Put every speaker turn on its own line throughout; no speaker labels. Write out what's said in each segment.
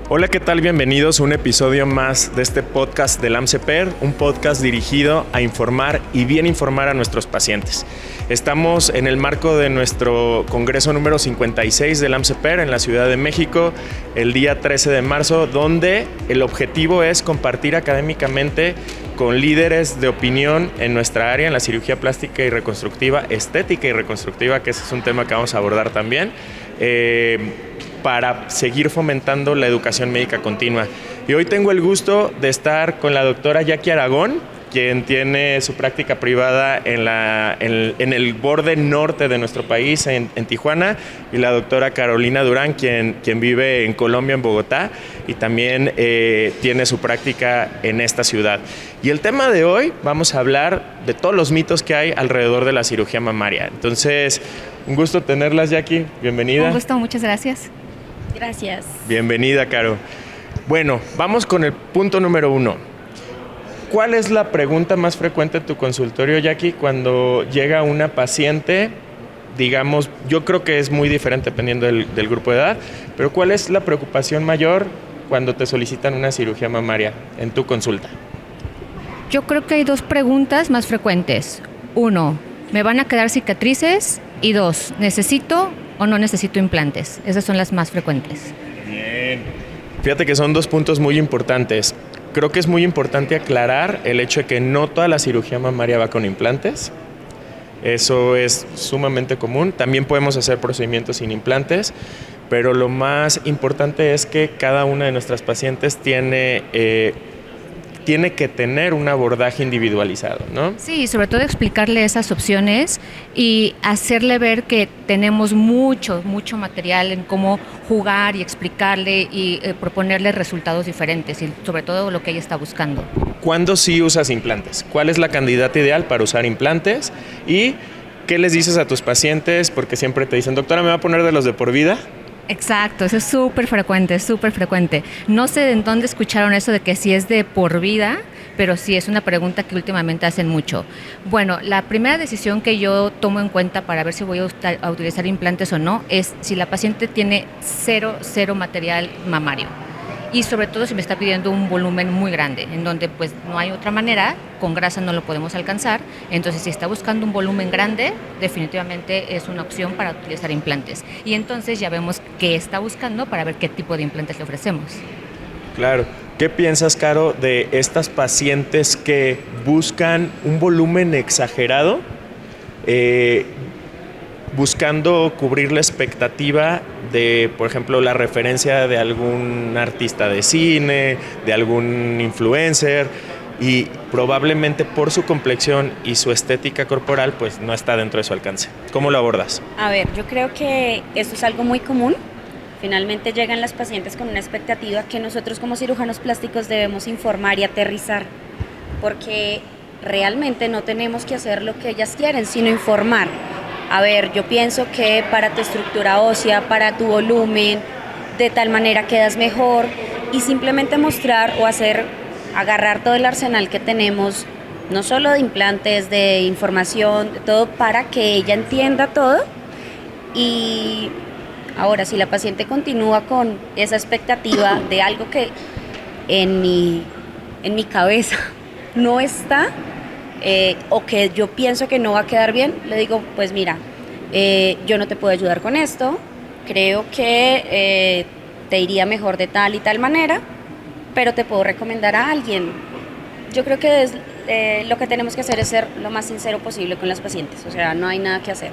Hola, ¿qué tal? Bienvenidos a un episodio más de este podcast del AMCEPER, un podcast dirigido a informar y bien informar a nuestros pacientes. Estamos en el marco de nuestro congreso número 56 del AMCEPER en la Ciudad de México, el día 13 de marzo, donde el objetivo es compartir académicamente con líderes de opinión en nuestra área, en la cirugía plástica y reconstructiva, estética y reconstructiva, que ese es un tema que vamos a abordar también, para seguir fomentando la educación médica continua. Y hoy tengo el gusto de estar con la doctora Jackie Aragón, quien tiene su práctica privada en el borde norte de nuestro país, en Tijuana, y la doctora Carolina Durán, quien vive en Colombia, en Bogotá, y también tiene su práctica en esta ciudad. Y el tema de hoy, vamos a hablar de todos los mitos que hay alrededor de la cirugía mamaria. Entonces, un gusto tenerlas, Jackie. Bienvenida.
Un gusto, muchas gracias.
Gracias.
Bienvenida, Caro. Bueno, vamos con el punto número 1. ¿Cuál es la pregunta más frecuente en tu consultorio, Jackie, cuando llega una paciente? Digamos, yo creo que es muy diferente dependiendo del grupo de edad, pero ¿cuál es la preocupación mayor cuando te solicitan una cirugía mamaria en tu consulta?
Yo creo que hay dos preguntas más frecuentes. 1, ¿me van a quedar cicatrices? Y 2, ¿necesito o no necesito implantes? Esas son las más frecuentes.
Bien. Fíjate que son dos puntos muy importantes. Creo que es muy importante aclarar el hecho de que no toda la cirugía mamaria va con implantes. Eso es sumamente común. También podemos hacer procedimientos sin implantes, pero lo más importante es que cada una de nuestras pacientes tiene que tener un abordaje individualizado, ¿no?
Sí, sobre todo explicarle esas opciones y hacerle ver que tenemos mucho material en cómo jugar y explicarle y proponerle resultados diferentes y sobre todo lo que ella está buscando.
¿Cuándo sí usas implantes? ¿Cuál es la candidata ideal para usar implantes? ¿Y qué les dices a tus pacientes? Porque siempre te dicen, doctora, ¿me va a poner de los de por vida?
Exacto, eso es súper frecuente, súper frecuente. No sé de dónde escucharon eso de que si es de por vida, pero sí es una pregunta que últimamente hacen mucho. Bueno, la primera decisión que yo tomo en cuenta para ver si voy a utilizar implantes o no es si la paciente tiene cero material mamario. Y sobre todo si me está pidiendo un volumen muy grande, en donde pues no hay otra manera, con grasa no lo podemos alcanzar. Entonces, si está buscando un volumen grande, definitivamente es una opción para utilizar implantes. Y entonces ya vemos qué está buscando para ver qué tipo de implantes le ofrecemos.
Claro. ¿Qué piensas, Caro, de estas pacientes que buscan un volumen exagerado, buscando cubrir la expectativa de, por ejemplo, la referencia de algún artista de cine, de algún influencer, y probablemente por su complexión y su estética corporal, pues no está dentro de su alcance? ¿Cómo lo abordas?
A ver, yo creo que esto es algo muy común. Finalmente llegan las pacientes con una expectativa que nosotros como cirujanos plásticos debemos informar y aterrizar, porque realmente no tenemos que hacer lo que ellas quieren, sino informar. A ver, yo pienso que para tu estructura ósea, para tu volumen, de tal manera quedas mejor, y simplemente mostrar o agarrar todo el arsenal que tenemos, no solo de implantes, de información, de todo, para que ella entienda todo. Y ahora, si la paciente continúa con esa expectativa de algo que en mi cabeza no está, o que yo pienso que no va a quedar bien, le digo, pues mira, yo no te puedo ayudar con esto, creo que te iría mejor de tal y tal manera, pero te puedo recomendar a alguien. Yo creo que lo que tenemos que hacer es ser lo más sincero posible con las pacientes, o sea, no hay nada que hacer.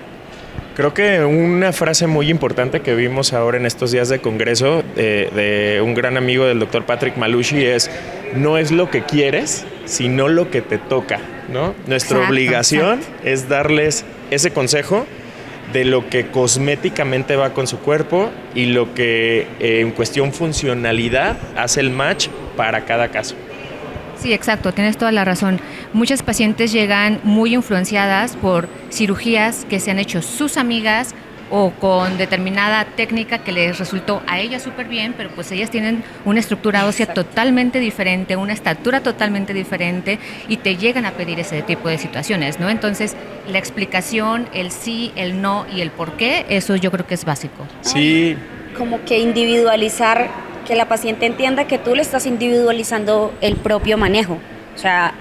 Creo que una frase muy importante que vimos ahora en estos días de congreso de un gran amigo del doctor Patrick Malucci es: no es lo que quieres, sino lo que te toca, ¿no? Nuestra obligación es darles ese consejo de lo que cosméticamente va con su cuerpo y lo que en cuestión funcionalidad hace el match para cada caso.
Sí, exacto, tienes toda la razón. Muchas pacientes llegan muy influenciadas por cirugías que se han hecho sus amigas o con determinada técnica que les resultó a ellas súper bien, pero pues ellas tienen una estructura ósea totalmente diferente, una estatura totalmente diferente y te llegan a pedir ese tipo de situaciones, ¿no? Entonces, la explicación, el sí, el no y el por qué, eso yo creo que es básico.
Sí.
Como que individualizar que la paciente entienda que tú le estás individualizando el propio manejo. O sea,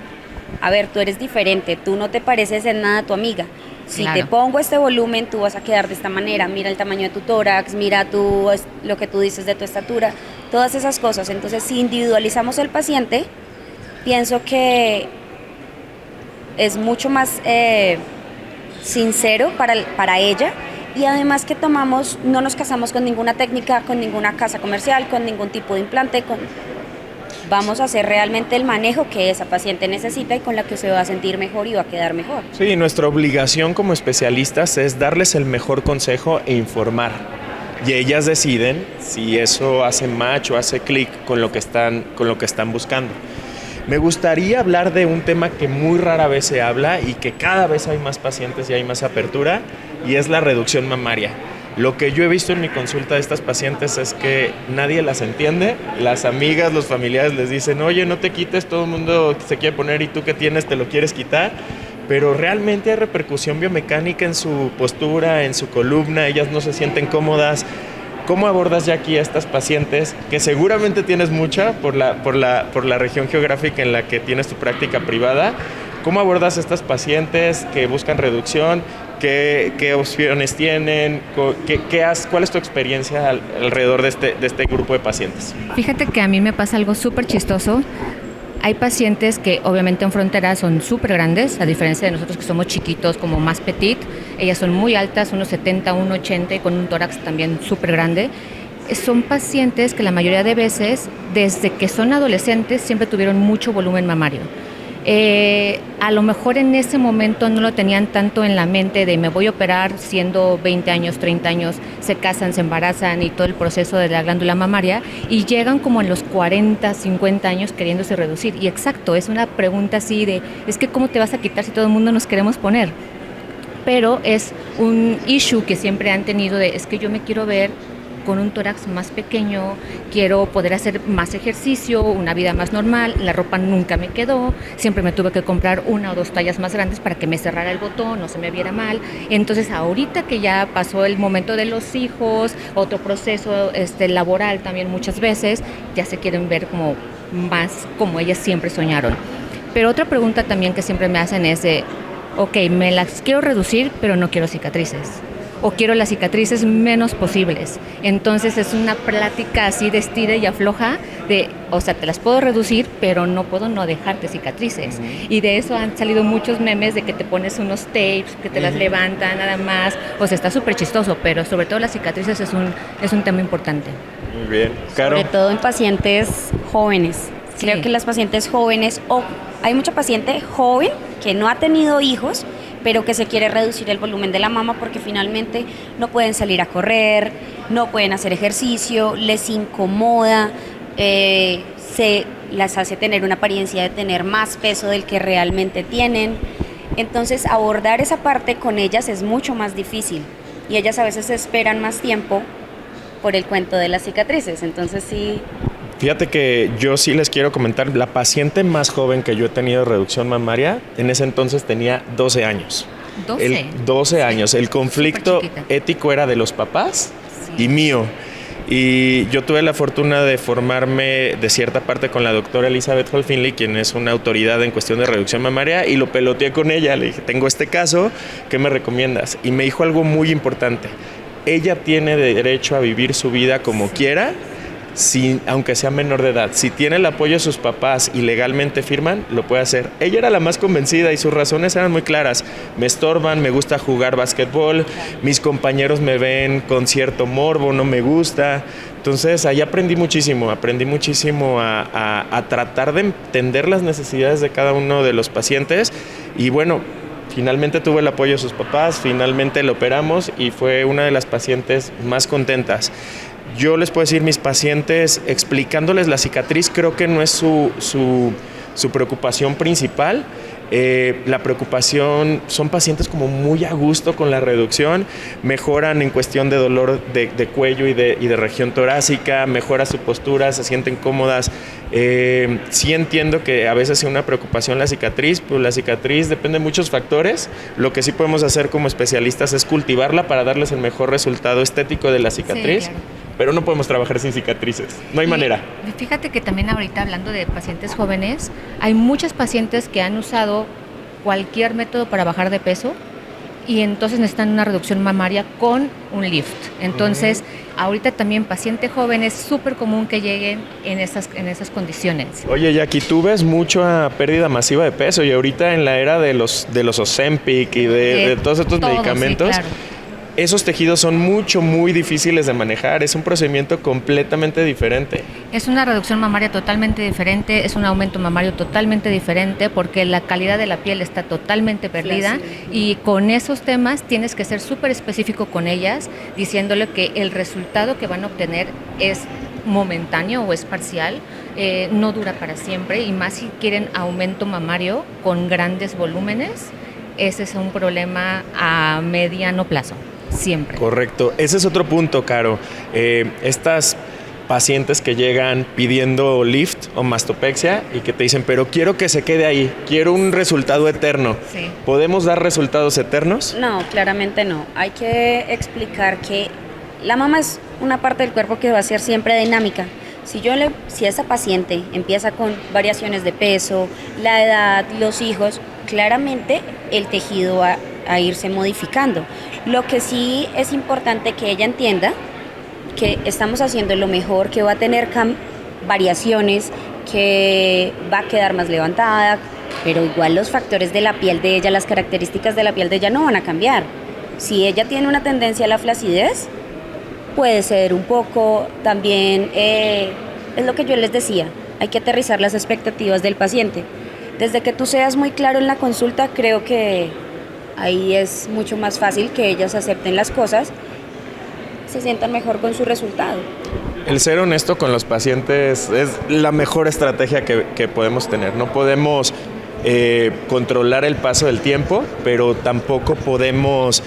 a ver, tú eres diferente, tú no te pareces en nada a tu amiga. Si
Claro.
te pongo este volumen, tú vas a quedar de esta manera. Mira el tamaño de tu tórax, mira lo que tú dices de tu estatura, todas esas cosas. Entonces, si individualizamos el paciente, pienso que es mucho más sincero para ella, y además que no nos casamos con ninguna técnica, con ninguna casa comercial, con ningún tipo de implante, vamos a hacer realmente el manejo que esa paciente necesita y con la que se va a sentir mejor y va a quedar mejor.
Sí, nuestra obligación como especialistas es darles el mejor consejo e informar. Y ellas deciden si eso hace match o hace clic con lo que están buscando. Me gustaría hablar de un tema que muy rara vez se habla y que cada vez hay más pacientes y hay más apertura, y es la reducción mamaria. Lo que yo he visto en mi consulta de estas pacientes es que nadie las entiende. Las amigas, los familiares les dicen, oye, no te quites, todo el mundo se quiere poner y tú que tienes te lo quieres quitar. Pero realmente hay repercusión biomecánica en su postura, en su columna, ellas no se sienten cómodas. ¿Cómo abordas, Jackie, a estas pacientes, que seguramente tienes mucha por la región geográfica en la que tienes tu práctica privada? ¿Cómo abordas a estas pacientes que buscan reducción? ¿Qué opciones tienen? ¿Cuál es tu experiencia alrededor de este grupo de pacientes?
Fíjate que a mí me pasa algo súper chistoso. Hay pacientes que obviamente en frontera son súper grandes, a diferencia de nosotros que somos chiquitos, como más petit. Ellas son muy altas, unos 70, 1,80 y con un tórax también súper grande. Son pacientes que la mayoría de veces, desde que son adolescentes, siempre tuvieron mucho volumen mamario. A lo mejor en ese momento no lo tenían tanto en la mente de me voy a operar siendo 20 años, 30 años, se casan, se embarazan y todo el proceso de la glándula mamaria, y llegan como en los 40, 50 años queriéndose reducir. Y exacto, es una pregunta así de, es que ¿cómo te vas a quitar si todo el mundo nos queremos poner? Pero es un issue que siempre han tenido de, es que yo me quiero ver con un tórax más pequeño, quiero poder hacer más ejercicio, una vida más normal, la ropa nunca me quedó, siempre me tuve que comprar 1 o 2 tallas más grandes para que me cerrara el botón, no se me viera mal. Entonces ahorita que ya pasó el momento de los hijos, otro proceso laboral también muchas veces, ya se quieren ver como más como ellas siempre soñaron. Pero otra pregunta también que siempre me hacen es de, ok, me las quiero reducir, pero no quiero cicatrices. O quiero las cicatrices menos posibles. Entonces es una plática así de estira y afloja de, o sea, te las puedo reducir, pero no puedo no dejarte cicatrices. Y de eso han salido muchos memes de que te pones unos tapes, que te las levantan nada más. O sea, está súper chistoso, pero sobre todo las cicatrices es un tema importante.
Muy bien. Caro.
Sobre todo en pacientes jóvenes.
Sí.
Creo que las pacientes jóvenes, hay mucha paciente joven que no ha tenido hijos, pero que se quiere reducir el volumen de la mama porque finalmente no pueden salir a correr, no pueden hacer ejercicio, les incomoda, se las hace tener una apariencia de tener más peso del que realmente tienen. Entonces abordar esa parte con ellas es mucho más difícil y ellas a veces esperan más tiempo por el cuento de las cicatrices. Entonces sí.
Fíjate que yo sí les quiero comentar, la paciente más joven que yo he tenido de reducción mamaria, en ese entonces tenía 12 años. 12 años. El conflicto ético era de los papás y mío. Y yo tuve la fortuna de formarme de cierta parte con la doctora Elizabeth Hall Finley, quien es una autoridad en cuestión de reducción mamaria, y lo peloteé con ella. Le dije, tengo este caso, ¿qué me recomiendas? Y me dijo algo muy importante. Ella tiene derecho a vivir su vida como quiera, aunque sea menor de edad. Si tiene el apoyo de sus papás y legalmente firman, lo puede hacer. Ella era la más convencida y sus razones eran muy claras. Me estorban, me gusta jugar básquetbol, mis compañeros me ven con cierto morbo, no me gusta. Entonces ahí aprendí muchísimo a tratar de entender las necesidades de cada uno de los pacientes. Y bueno, finalmente tuve el apoyo de sus papás, finalmente lo operamos y fue una de las pacientes más contentas. Yo les puedo decir, mis pacientes, explicándoles la cicatriz, creo que no es su preocupación principal. La preocupación, son pacientes como muy a gusto con la reducción, mejoran en cuestión de dolor de cuello y de región torácica, mejora su postura, se sienten cómodas. Sí entiendo que a veces es una preocupación la cicatriz, pero la cicatriz depende de muchos factores. Lo que sí podemos hacer como especialistas es cultivarla para darles el mejor resultado estético de la cicatriz.
Sí, claro.
pero no podemos trabajar sin cicatrices. No hay manera.
Fíjate que también ahorita hablando de pacientes jóvenes, hay muchas pacientes que han usado cualquier método para bajar de peso y entonces necesitan una reducción mamaria con un lift. Entonces, ahorita también paciente joven es súper común que lleguen en esas condiciones.
Oye, Jackie, tú ves mucho a pérdida masiva de peso y ahorita en la era de los Ozempic y de todos estos medicamentos, sí, claro. Esos tejidos son muy difíciles de manejar, es un procedimiento completamente diferente.
Es una reducción mamaria totalmente diferente, es un aumento mamario totalmente diferente porque la calidad de la piel está totalmente perdida y con esos temas tienes que ser súper específico con ellas, diciéndole que el resultado que van a obtener es momentáneo o es parcial, no dura para siempre y más si quieren aumento mamario con grandes volúmenes, ese es un problema a mediano plazo. Siempre.
Correcto. Ese es otro punto, Caro. Estas pacientes que llegan pidiendo lift o mastopexia y que te dicen, pero quiero que se quede ahí, quiero un resultado eterno. Sí. ¿Podemos dar resultados eternos?
No, claramente no. Hay que explicar que la mama es una parte del cuerpo que va a ser siempre dinámica. Si esa paciente empieza con variaciones de peso, la edad, los hijos, claramente el tejido va a irse modificando. Lo que sí es importante que ella entienda que estamos haciendo lo mejor, que va a tener variaciones, que va a quedar más levantada, pero igual los factores de la piel de ella, las características de la piel de ella no van a cambiar. Si ella tiene una tendencia a la flacidez, puede ser un poco también, es lo que yo les decía, hay que aterrizar las expectativas del paciente. Desde que tú seas muy claro en la consulta, creo que ahí es mucho más fácil que ellas acepten las cosas, se sientan mejor con su resultado.
El ser honesto con los pacientes es la mejor estrategia que podemos tener. No podemos controlar el paso del tiempo, pero tampoco podemos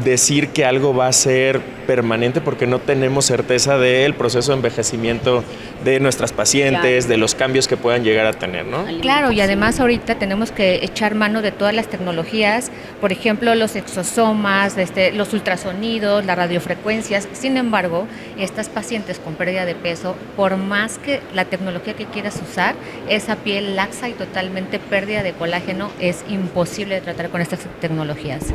decir que algo va a ser permanente porque no tenemos certeza del proceso de envejecimiento de nuestras pacientes, de los cambios que puedan llegar a tener, ¿no?
Claro, y además ahorita tenemos que echar mano de todas las tecnologías, por ejemplo, los exosomas, los ultrasonidos, las radiofrecuencias. Sin embargo, estas pacientes con pérdida de peso, por más que la tecnología que quieras usar, esa piel laxa y totalmente pérdida de colágeno, es imposible de tratar con estas tecnologías.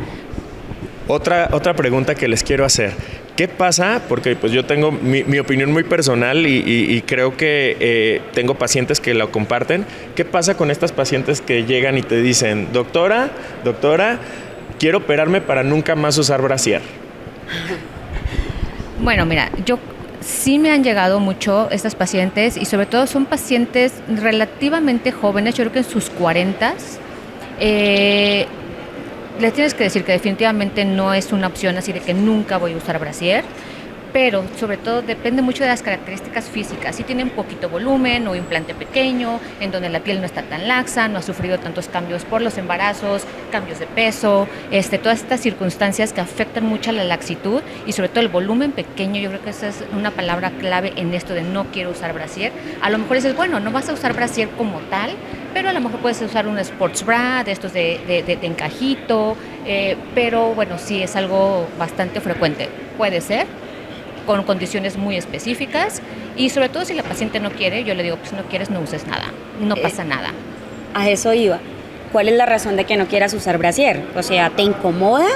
Otra pregunta que les quiero hacer. ¿Qué pasa? Porque pues yo tengo mi opinión muy personal y creo que tengo pacientes que lo comparten. ¿Qué pasa con estas pacientes que llegan y te dicen, doctora, quiero operarme para nunca más usar brasier?
Bueno, mira, sí me han llegado mucho estas pacientes y sobre todo son pacientes relativamente jóvenes, yo creo que en sus 40s. Les tienes que decir que definitivamente no es una opción así de que nunca voy a usar brasier, pero sobre todo depende mucho de las características físicas. Si tienen poquito volumen o implante pequeño, en donde la piel no está tan laxa, no ha sufrido tantos cambios por los embarazos, cambios de peso, todas estas circunstancias que afectan mucho a la laxitud y sobre todo el volumen pequeño. Yo creo que esa es una palabra clave en esto de no quiero usar brasier. A lo mejor dices, bueno, no vas a usar brasier como tal, pero a lo mejor puedes usar un sports bra de estos de encajito, pero bueno, sí es algo bastante frecuente. Puede ser con condiciones muy específicas y sobre todo si la paciente no quiere, yo le digo, pues no quieres, no uses nada, no pasa nada.
A eso iba. ¿Cuál es la razón de que no quieras usar brasier? O sea, ¿te incomoda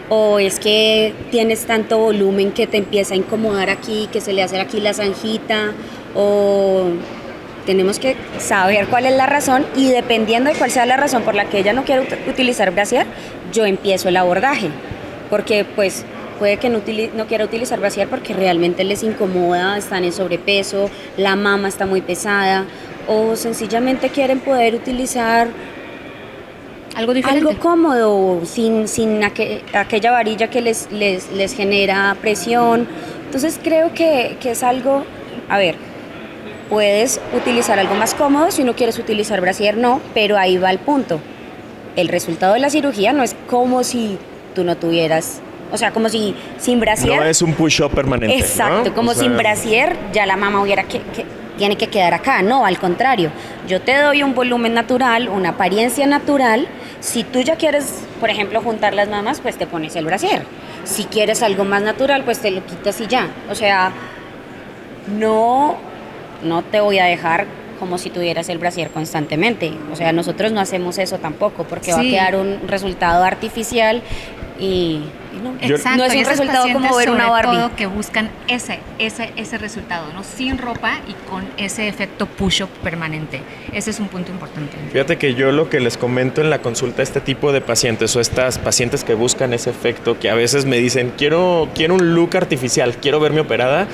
o es que tienes tanto volumen que te empieza a incomodar aquí, que se le hace aquí la zanjita? O tenemos que saber cuál es la razón y dependiendo de cuál sea la razón por la que ella no quiere utilizar brasier, yo empiezo el abordaje, porque pues puede que no quiera utilizar brasier porque realmente les incomoda, están en sobrepeso, la mama está muy pesada o sencillamente quieren poder utilizar
algo diferente,
algo cómodo, sin aquella varilla que les genera presión. Entonces creo que es algo, a ver, puedes utilizar algo más cómodo, si no quieres utilizar brasier no, pero ahí va el punto. El resultado de la cirugía no es como si tú no tuvieras, o sea, como si sin brasier.
No es un push-up permanente.
Exacto,
¿no?
como sin brasier ya la mama tiene que quedar acá. No, al contrario, yo te doy un volumen natural, una apariencia natural. Si tú ya quieres, por ejemplo, juntar las mamas, pues te pones el brasier. Si quieres algo más natural, pues te lo quitas y ya. O sea, no te voy a dejar como si tuvieras el brasier constantemente. O sea, nosotros no hacemos eso tampoco, porque va a quedar un resultado artificial y no.
Exacto,
no es un resultado como ver una Barbie.
Todo que buscan ese resultado, ¿no? Sin ropa y con ese efecto push-up permanente. Ese es un punto importante.
Fíjate que yo lo que les comento en la consulta a este tipo de pacientes o estas pacientes que buscan ese efecto, que a veces me dicen, quiero un look artificial, quiero verme operada.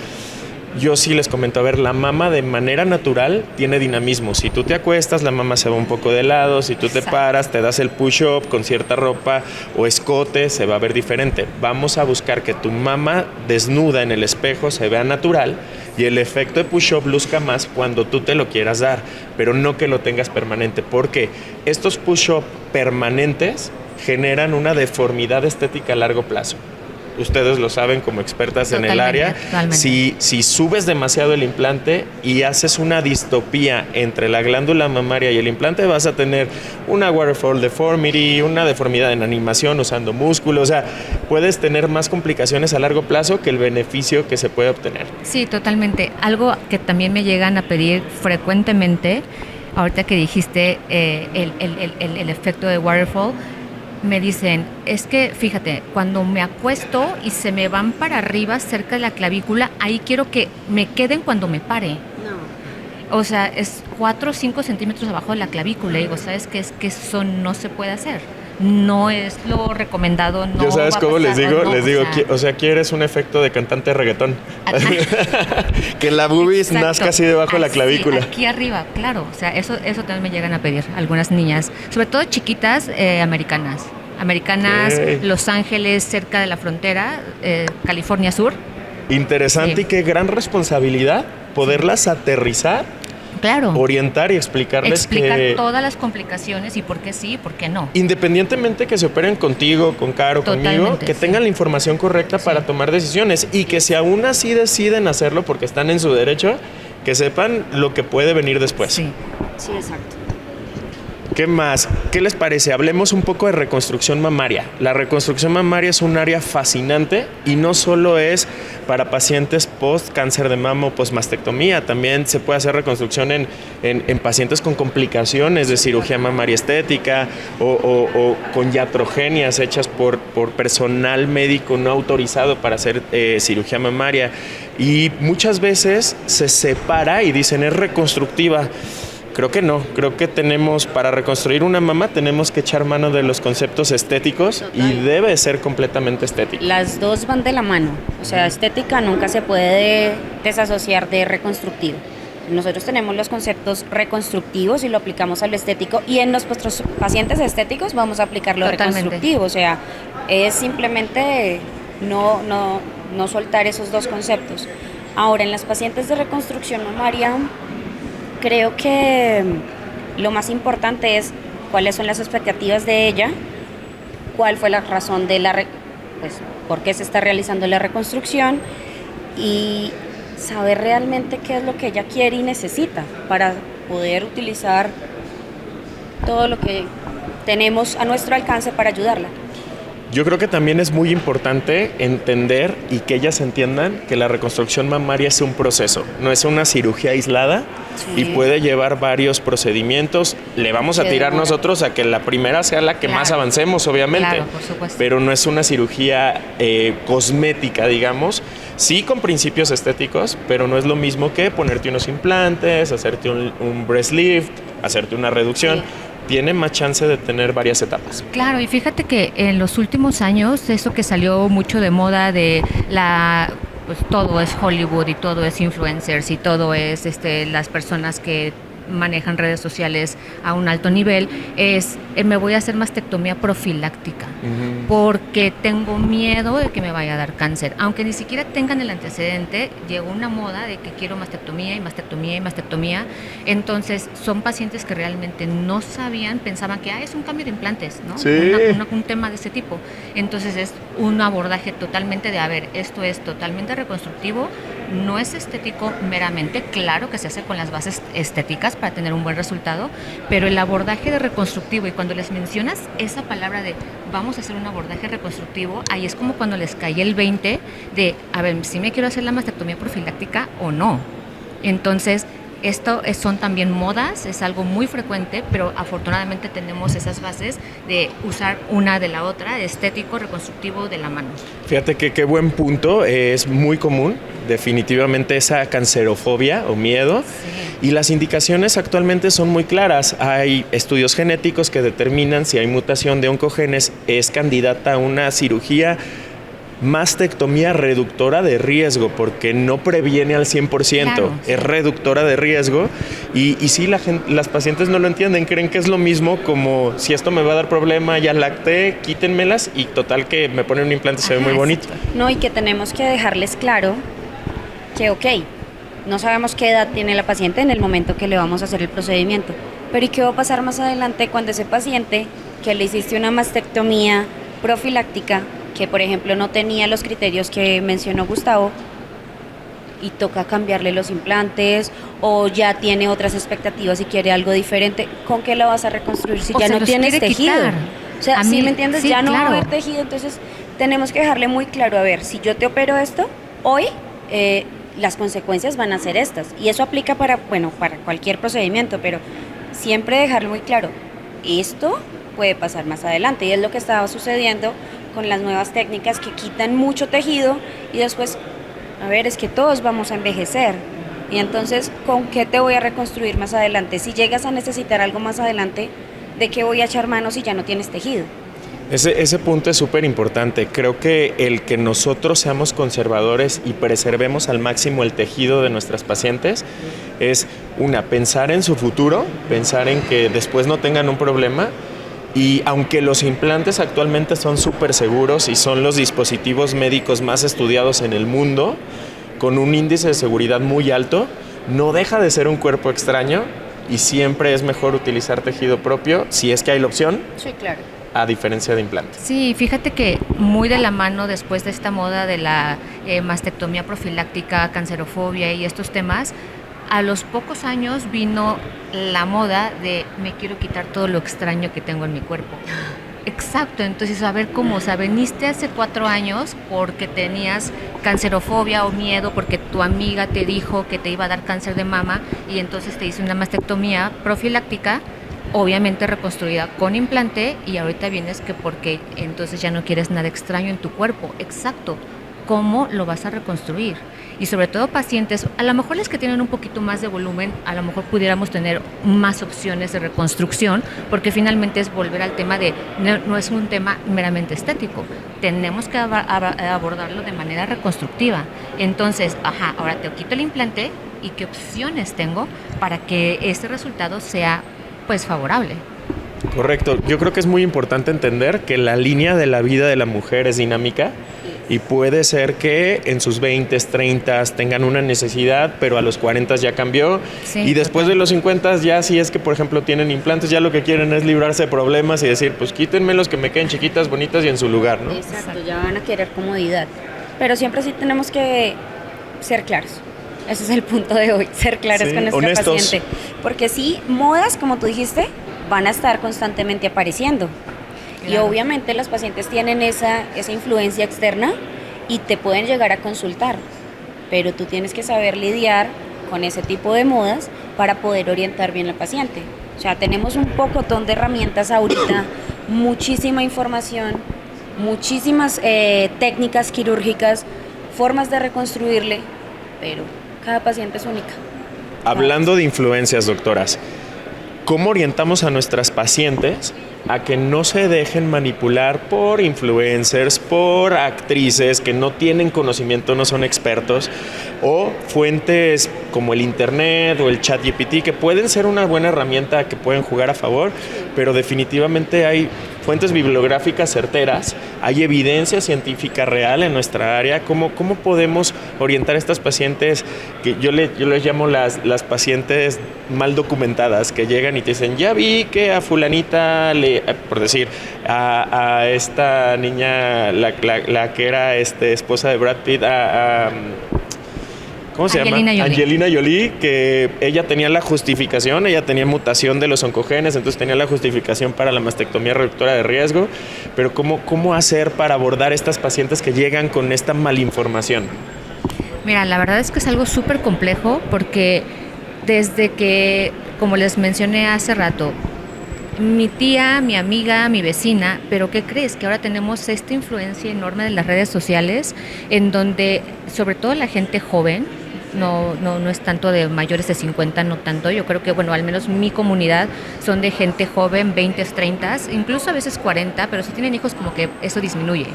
Yo sí les comento, a ver, la mama de manera natural tiene dinamismo. Si tú te acuestas, la mama se va un poco de lado. Si tú te paras, te das el push-up con cierta ropa o escote, se va a ver diferente. Vamos a buscar que tu mama desnuda en el espejo se vea natural y el efecto de push-up luzca más cuando tú te lo quieras dar, pero no que lo tengas permanente, porque estos push-up permanentes generan una deformidad estética a largo plazo. Ustedes lo saben como expertas en el área. Si subes demasiado el implante y haces una distopía entre la glándula mamaria y el implante, vas a tener una waterfall deformity, una deformidad en animación usando músculo. O sea, puedes tener más complicaciones a largo plazo que el beneficio que se puede obtener.
Sí, totalmente. Algo que también me llegan a pedir frecuentemente, ahorita que dijiste el efecto de waterfall, me dicen, es que fíjate, cuando me acuesto y se me van para arriba cerca de la clavícula, ahí quiero que me queden cuando me pare. No. O sea, es 4 o 5 centímetros abajo de la clavícula. Y digo, ¿sabes qué? Es que eso no se puede hacer. No es lo recomendado. No.
¿Yo sabes cómo les digo?
No,
les digo, o sea, quieres un efecto de cantante de reggaetón. Que la boobies nazca así debajo de la clavícula.
Aquí arriba, claro. O sea, eso también me llegan a pedir algunas niñas, sobre todo chiquitas americanas. Okay. Los Ángeles, cerca de la frontera, California Sur.
Interesante y qué gran responsabilidad poderlas aterrizar.
Claro.
Orientar y explicar
todas las complicaciones y por qué sí y por qué no.
Independientemente que se operen contigo, con Caro, conmigo, que tengan la información correcta para tomar decisiones y que si aún así deciden hacerlo porque están en su derecho, que sepan lo que puede venir después.
Sí, exacto.
¿Qué más? ¿Qué les parece? Hablemos un poco de reconstrucción mamaria. La reconstrucción mamaria es un área fascinante y no solo es para pacientes post-cáncer de mama o post-mastectomía. También se puede hacer reconstrucción en pacientes con complicaciones de cirugía mamaria estética o con iatrogenias hechas por personal médico no autorizado para hacer cirugía mamaria. Y muchas veces se separa y dicen es reconstructiva. Creo que no, creo que para reconstruir una mama tenemos que echar mano de los conceptos estéticos. Total. Y debe ser completamente estético.
Las dos van de la mano, o sea, estética nunca se puede desasociar de reconstructivo. Nosotros tenemos los conceptos reconstructivos y lo aplicamos a lo estético y en nuestros pacientes estéticos vamos a aplicar lo reconstructivo, o sea, es simplemente no soltar esos dos conceptos. Ahora, en las pacientes de reconstrucción mamaria, creo que lo más importante es cuáles son las expectativas de ella, cuál fue la razón de por qué se está realizando la reconstrucción y saber realmente qué es lo que ella quiere y necesita para poder utilizar todo lo que tenemos a nuestro alcance para ayudarla.
Yo creo que también es muy importante entender y que ellas entiendan que la reconstrucción mamaria es un proceso, no es una cirugía aislada. Sí. Y puede llevar varios procedimientos. Le vamos a tirar nosotros a que la primera sea la que más avancemos, obviamente.
Claro, por supuesto.
Pero no es una cirugía cosmética, digamos. Sí con principios estéticos, pero no es lo mismo que ponerte unos implantes, hacerte un breast lift, hacerte una reducción. Sí. Tiene más chance de tener varias etapas.
Claro, y fíjate que en los últimos años, eso que salió mucho de moda de pues todo es Hollywood y todo es influencers y todo es las personas que manejan redes sociales a un alto nivel, es me voy a hacer mastectomía profiláctica porque tengo miedo de que me vaya a dar cáncer, aunque ni siquiera tengan el antecedente. Llegó una moda de que quiero mastectomía y mastectomía y mastectomía. Entonces son pacientes que realmente no sabían, pensaban que es un cambio de implantes, ¿no?
Sí.
Un tema de ese tipo. Entonces es un abordaje totalmente de, esto es totalmente reconstructivo, no es estético meramente, claro que se hace con las bases estéticas para tener un buen resultado, pero el abordaje de reconstructivo, y cuando les mencionas esa palabra de vamos a hacer un abordaje reconstructivo, ahí es como cuando les cae el 20 de, a ver, si me quiero hacer la mastectomía profiláctica o no. Entonces, esto son también modas, es algo muy frecuente, pero afortunadamente tenemos esas bases de usar una de la otra, estético, reconstructivo de la mano.
Fíjate que qué buen punto, es muy común, definitivamente esa cancerofobia o miedo. Sí. Y las indicaciones actualmente son muy claras. Hay estudios genéticos que determinan si hay mutación de oncogenes, es candidata a una cirugía mastectomía reductora de riesgo, porque no previene al 100%, claro, sí. Es reductora de riesgo y sí, las pacientes no lo entienden, creen que es lo mismo como si esto me va a dar problema, ya lacté, quítenmelas y total que me ponen un implante y se ve muy bonito.
No, y que tenemos que dejarles claro que no sabemos qué edad tiene la paciente en el momento que le vamos a hacer el procedimiento, pero ¿y qué va a pasar más adelante cuando ese paciente que le hiciste una mastectomía profiláctica, que por ejemplo no tenía los criterios que mencionó Gustavo, y toca cambiarle los implantes, o ya tiene otras expectativas y quiere algo diferente? ¿Con qué lo vas a reconstruir si ya no tienes tejido? Quitar. O sea, ¿sí me entiendes? Sí, ya no va a haber tejido, entonces tenemos que dejarle muy claro, a ver, si yo te opero esto, hoy las consecuencias van a ser estas, y eso aplica para cualquier procedimiento, pero siempre dejarlo muy claro, esto puede pasar más adelante, y es lo que estaba sucediendo con las nuevas técnicas que quitan mucho tejido y después, a ver, es que todos vamos a envejecer, y entonces, ¿con qué te voy a reconstruir más adelante? Si llegas a necesitar algo más adelante, ¿de qué voy a echar manos si ya no tienes tejido?
Ese punto es súper importante. Creo que el que nosotros seamos conservadores y preservemos al máximo el tejido de nuestras pacientes es, pensar en su futuro, pensar en que después no tengan un problema. Y aunque los implantes actualmente son súper seguros y son los dispositivos médicos más estudiados en el mundo, con un índice de seguridad muy alto, no deja de ser un cuerpo extraño y siempre es mejor utilizar tejido propio, si es que hay la opción.
Sí, claro.
A diferencia de implantes.
Sí, fíjate que muy de la mano después de esta moda de la mastectomía profiláctica, cancerofobia y estos temas, a los pocos años vino la moda de me quiero quitar todo lo extraño que tengo en mi cuerpo. Exacto, entonces a ver cómo, o sea, veniste hace 4 años porque tenías cancerofobia o miedo porque tu amiga te dijo que te iba a dar cáncer de mama y entonces te hice una mastectomía profiláctica, obviamente reconstruida con implante, y ahorita vienes que porque entonces ya no quieres nada extraño en tu cuerpo. Exacto, ¿cómo lo vas a reconstruir? Y sobre todo pacientes, a lo mejor los que tienen un poquito más de volumen, a lo mejor pudiéramos tener más opciones de reconstrucción, porque finalmente es volver al tema de, no es un tema meramente estético, tenemos que abordarlo de manera reconstructiva. Entonces, ahora te quito el implante y qué opciones tengo para que este resultado sea pues favorable.
Correcto, yo creo que es muy importante entender que la línea de la vida de la mujer es dinámica y puede ser que en sus 20s, 30s tengan una necesidad, pero a los 40 ya cambió, sí, y después de los 50 ya, si es que por ejemplo tienen implantes, ya lo que quieren es librarse de problemas y decir, pues quítenmelos que me queden chiquitas, bonitas y en su lugar, ¿no?
Exacto, ya van a querer comodidad, pero siempre sí tenemos que ser claros. Ese es el punto de hoy, ser claros con nuestra
honestos.
Paciente, porque sí, modas, como tú dijiste, van a estar constantemente apareciendo. Claro. Y obviamente los pacientes tienen esa influencia externa y te pueden llegar a consultar, pero tú tienes que saber lidiar con ese tipo de modas para poder orientar bien al paciente. O sea, tenemos un pocotón de herramientas ahorita, muchísima información, muchísimas técnicas quirúrgicas, formas de reconstruirle, pero cada paciente es única.
Hablando de influencias, doctoras, ¿cómo orientamos a nuestras pacientes a que no se dejen manipular por influencers, por actrices que no tienen conocimiento, no son expertos, o fuentes como el internet o el ChatGPT, que pueden ser una buena herramienta que pueden jugar a favor, pero definitivamente hay fuentes bibliográficas certeras, hay evidencia científica real en nuestra área? ¿Cómo podemos orientar a estas pacientes que yo les llamo las pacientes mal documentadas, que llegan y te dicen, ya vi que a fulanita, por decir, a esta niña, la que era esposa de Brad Pitt, ¿cómo se llama? Angelina Jolie, que ella tenía la justificación, ella tenía mutación de los oncogenes, entonces tenía la justificación para la mastectomía reductora de riesgo, pero ¿cómo hacer para abordar estas pacientes que llegan con esta malinformación?
Mira, la verdad es que es algo súper complejo porque desde que, como les mencioné hace rato, mi tía, mi amiga, mi vecina, pero ¿qué crees? Que ahora tenemos esta influencia enorme de las redes sociales en donde, sobre todo la gente joven, no es tanto de mayores de 50, no tanto, yo creo que, bueno, al menos mi comunidad son de gente joven, 20, 30, incluso a veces 40, pero si tienen hijos como que eso disminuye.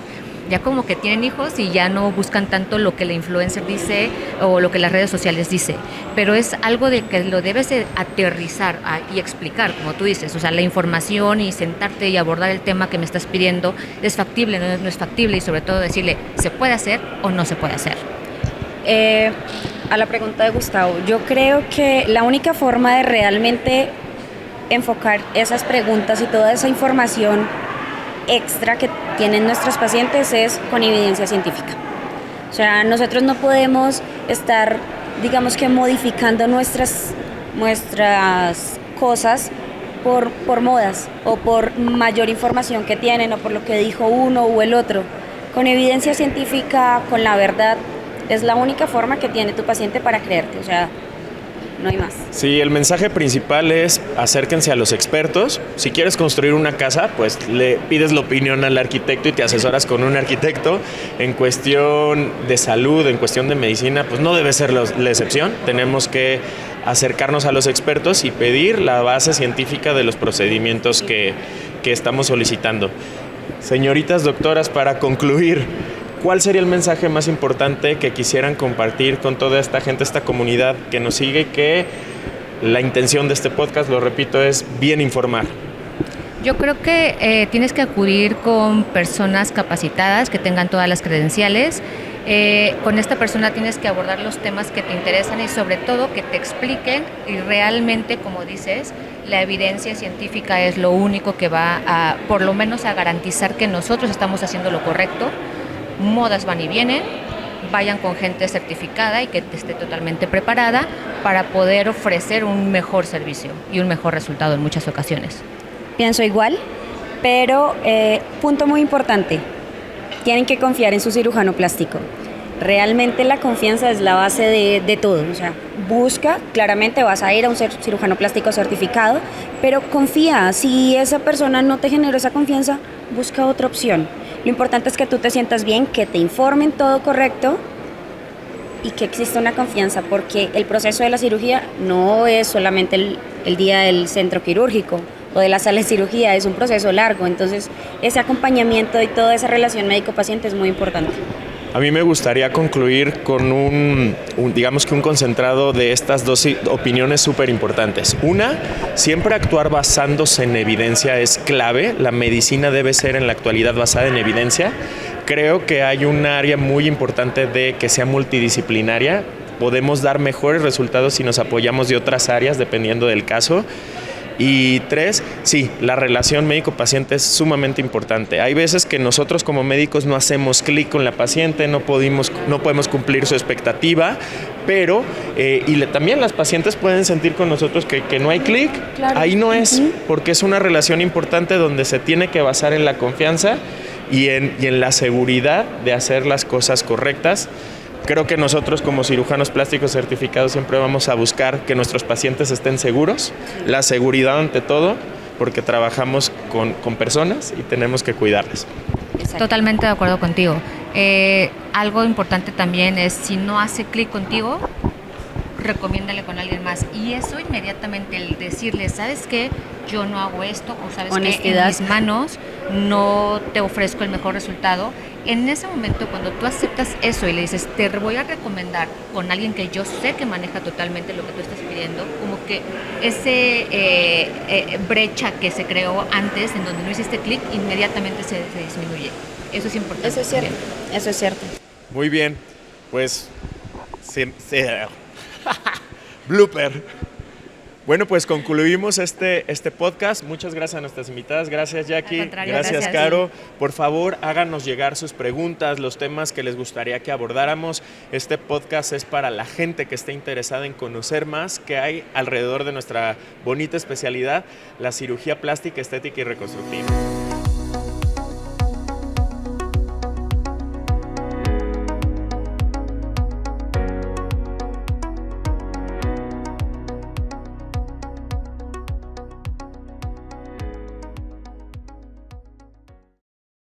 Ya como que tienen hijos y ya no buscan tanto lo que la influencer dice o lo que las redes sociales dice, pero es algo de que lo debes de aterrizar y explicar, como tú dices, o sea, la información y sentarte y abordar el tema que me estás pidiendo, es factible, no es factible, y sobre todo decirle, ¿se puede hacer o no se puede hacer?
A la pregunta de Gustavo, yo creo que la única forma de realmente enfocar esas preguntas y toda esa información extra que tienen nuestros pacientes es con evidencia científica. O sea, nosotros no podemos estar, digamos que modificando nuestras cosas por modas o por mayor información que tienen o por lo que dijo uno o el otro. Con evidencia científica, con la verdad, es la única forma que tiene tu paciente para creerte. O sea, no hay más.
Sí, el mensaje principal es acérquense a los expertos. Si quieres construir una casa, pues le pides la opinión al arquitecto y te asesoras con un arquitecto. En cuestión de salud, en cuestión de medicina, pues no debe ser la excepción. Tenemos que acercarnos a los expertos y pedir la base científica de los procedimientos que estamos solicitando. Señoritas doctoras, para concluir, ¿cuál sería el mensaje más importante que quisieran compartir con toda esta gente, esta comunidad que nos sigue y que la intención de este podcast, lo repito, es bien informar?
Yo creo que tienes que acudir con personas capacitadas que tengan todas las credenciales. Con esta persona tienes que abordar los temas que te interesan y sobre todo que te expliquen y realmente, como dices, la evidencia científica es lo único que va a, por lo menos, a garantizar que nosotros estamos haciendo lo correcto. Modas van y vienen, vayan con gente certificada y que esté totalmente preparada para poder ofrecer un mejor servicio y un mejor resultado en muchas ocasiones.
Pienso igual, pero punto muy importante, tienen que confiar en su cirujano plástico. Realmente la confianza es la base de todo. O sea, busca, claramente vas a ir a un cirujano plástico certificado, pero confía. Si esa persona no te generó esa confianza, busca otra opción. Lo importante es que tú te sientas bien, que te informen todo correcto y que exista una confianza, porque el proceso de la cirugía no es solamente el día del centro quirúrgico o de la sala de cirugía, es un proceso largo. Entonces, ese acompañamiento y toda esa relación médico-paciente es muy importante.
A mí me gustaría concluir con digamos que un concentrado de estas dos opiniones súper importantes. Una, siempre actuar basándose en evidencia es clave. La medicina debe ser en la actualidad basada en evidencia. Creo que hay un área muy importante de que sea multidisciplinaria. Podemos dar mejores resultados si nos apoyamos de otras áreas dependiendo del caso. Y 3, sí, la relación médico-paciente es sumamente importante. Hay veces que nosotros como médicos no hacemos clic con la paciente, no podemos cumplir su expectativa, pero también las pacientes pueden sentir con nosotros que no hay clic. Claro. Ahí no es, porque es una relación importante donde se tiene que basar en la confianza y en la seguridad de hacer las cosas correctas. Creo que nosotros como cirujanos plásticos certificados siempre vamos a buscar que nuestros pacientes estén seguros, la seguridad ante todo, porque trabajamos con personas y tenemos que cuidarlas.
Totalmente de acuerdo contigo. Algo importante también es, si no hace clic contigo, recomiéndale con alguien más. Y eso inmediatamente, el decirle, ¿sabes qué? Yo no hago esto, o sabes que en mis manos no te ofrezco el mejor resultado. En ese momento, cuando tú aceptas eso y le dices, te voy a recomendar con alguien que yo sé que maneja totalmente lo que tú estás pidiendo, como que ese brecha que se creó antes, en donde no hiciste clic, inmediatamente se disminuye. Eso es importante.
Eso es cierto, eso es cierto.
Muy bien, pues blooper. Bueno, pues concluimos este podcast. Muchas gracias a nuestras invitadas. Gracias, Jackie.
Al contrario,
Gracias,
gracias.
Caro. Por favor, háganos llegar sus preguntas, los temas que les gustaría que abordáramos. Este podcast es para la gente que esté interesada en conocer más qué hay alrededor de nuestra bonita especialidad, la cirugía plástica, estética y reconstructiva.